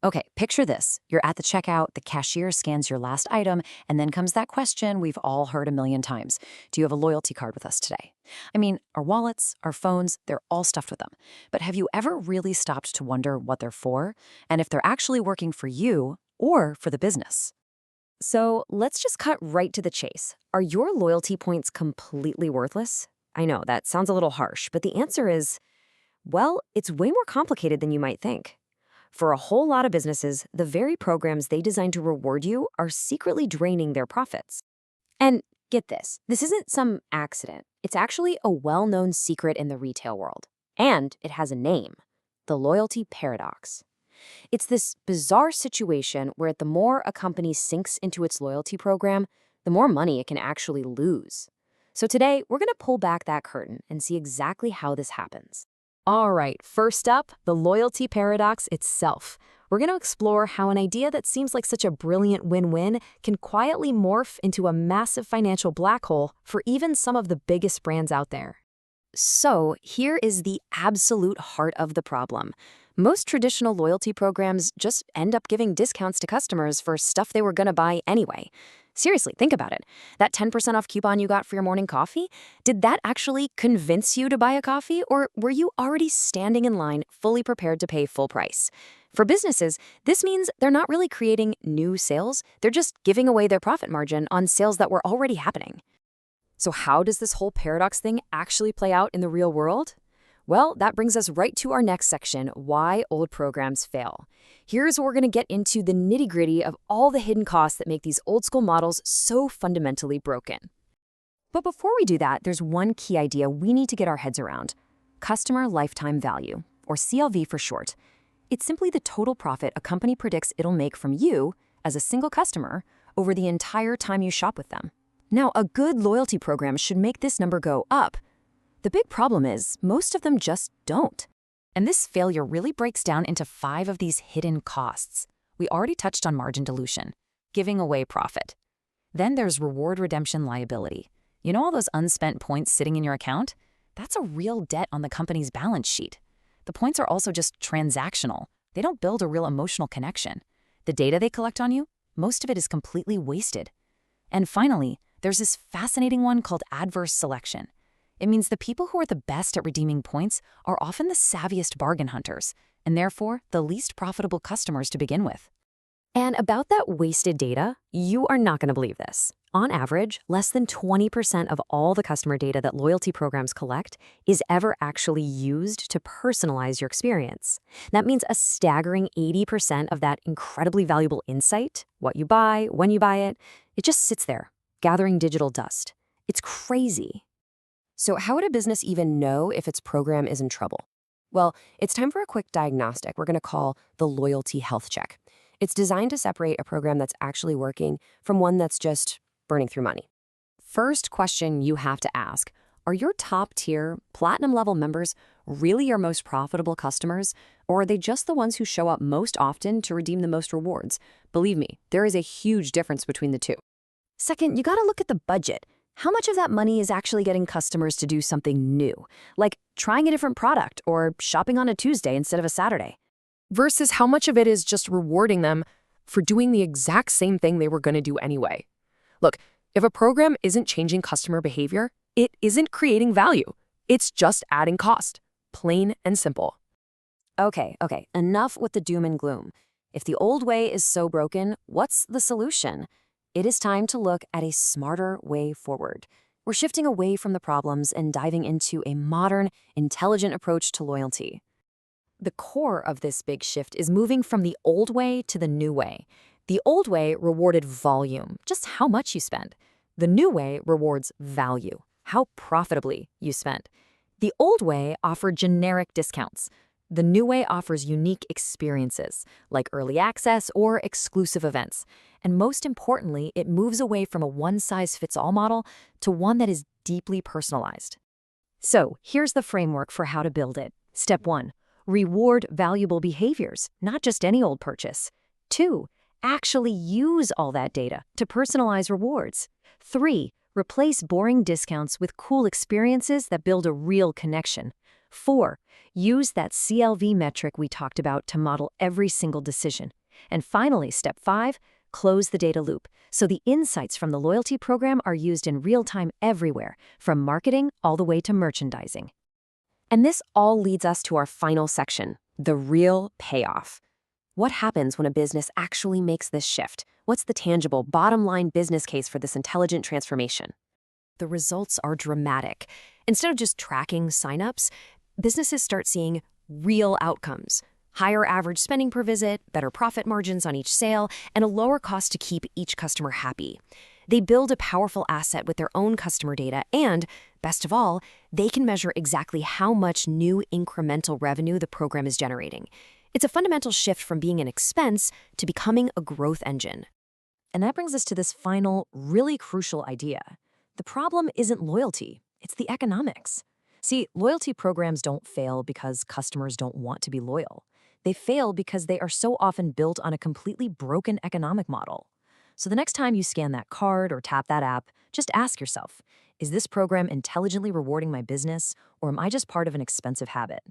Okay, picture this. You're at the checkout, the cashier scans your last item, and then comes that question we've all heard a million times. Do you have a loyalty card with us today? I mean, our wallets, our phones, they're all stuffed with them. But have you ever really stopped to wonder what they're for? And if they're actually working for you or for the business? So let's just cut right to the chase. Are your loyalty points completely worthless? I know that sounds a little harsh, but the answer is, well, it's way more complicated than you might think. For a whole lot of businesses, the very programs they designed to reward you are secretly draining their profits. And get this isn't some accident. It's actually a well-known secret in the retail world. And it has a name: the loyalty paradox. It's this bizarre situation where the more a company sinks into its loyalty program, the more money it can actually lose. So today, we're going to pull back that curtain and see exactly how this happens. All right, first up, the loyalty paradox itself. We're going to explore how an idea that seems like such a brilliant win-win can quietly morph into a massive financial black hole for even some of the biggest brands out there. So here is the absolute heart of the problem. Most traditional loyalty programs just end up giving discounts to customers for stuff they were going to buy anyway. Seriously, think about it. That 10% off coupon you got for your morning coffee, did that actually convince you to buy a coffee, or were you already standing in line fully prepared to pay full price? For businesses, this means they're not really creating new sales, they're just giving away their profit margin on sales that were already happening. So how does this whole paradox thing actually play out in the real world? Well, that brings us right to our next section: why old programs fail. Here's where we're going to get into the nitty-gritty of all the hidden costs that make these old-school models so fundamentally broken. But before we do that, there's one key idea we need to get our heads around: customer lifetime value, or CLV for short. It's simply the total profit a company predicts it'll make from you, as a single customer, over the entire time you shop with them. Now, a good loyalty program should make this number go up. The big problem is, most of them just don't. And this failure really breaks down into 5 of these hidden costs. We already touched on margin dilution, giving away profit. Then there's reward redemption liability. You know all those unspent points sitting in your account? That's a real debt on the company's balance sheet. The points are also just transactional. They don't build a real emotional connection. The data they collect on you, most of it is completely wasted. And finally, there's this fascinating one called adverse selection. It means the people who are the best at redeeming points are often the savviest bargain hunters, and therefore the least profitable customers to begin with. And about that wasted data, you are not going to believe this. On average, less than 20% of all the customer data that loyalty programs collect is ever actually used to personalize your experience. That means a staggering 80% of that incredibly valuable insight, what you buy, when you buy it, it just sits there, gathering digital dust. It's crazy. So how would a business even know if its program is in trouble? Well, it's time for a quick diagnostic we're going to call the Loyalty Health Check. It's designed to separate a program that's actually working from one that's just burning through money. First question you have to ask: are your top-tier, platinum-level members really your most profitable customers, or are they just the ones who show up most often to redeem the most rewards? Believe me, there is a huge difference between the two. Second, you got to look at the budget. How much of that money is actually getting customers to do something new, like trying a different product or shopping on a Tuesday instead of a Saturday? Versus how much of it is just rewarding them for doing the exact same thing they were going to do anyway. Look, if a program isn't changing customer behavior, it isn't creating value. It's just adding cost. Plain and simple. Okay, enough with the doom and gloom. If the old way is so broken, what's the solution? It is time to look at a smarter way forward. We're shifting away from the problems and diving into a modern, intelligent approach to loyalty. The core of this big shift is moving from the old way to the new way. The old way rewarded volume, just how much you spend. The new way rewards value, how profitably you spend. The old way offered generic discounts. The new way offers unique experiences, like early access or exclusive events. And most importantly, it moves away from a one-size-fits-all model to one that is deeply personalized. So here's the framework for how to build it. Step 1. Reward valuable behaviors, not just any old purchase. 2. Actually use all that data to personalize rewards. 3. Replace boring discounts with cool experiences that build a real connection. 4. Use that CLV metric we talked about to model every single decision. And finally, step 5, close the data loop, so the insights from the loyalty program are used in real time everywhere, from marketing all the way to merchandising. And this all leads us to our final section, the real payoff. What happens when a business actually makes this shift? What's the tangible, bottom-line business case for this intelligent transformation? The results are dramatic. Instead of just tracking signups, businesses start seeing real outcomes. Higher average spending per visit, better profit margins on each sale, and a lower cost to keep each customer happy. They build a powerful asset with their own customer data, and, best of all, they can measure exactly how much new incremental revenue the program is generating. It's a fundamental shift from being an expense to becoming a growth engine. And that brings us to this final, really crucial idea. The problem isn't loyalty, it's the economics. See, loyalty programs don't fail because customers don't want to be loyal. They fail because they are so often built on a completely broken economic model. So the next time you scan that card or tap that app, just ask yourself, is this program intelligently rewarding my business, or am I just part of an expensive habit?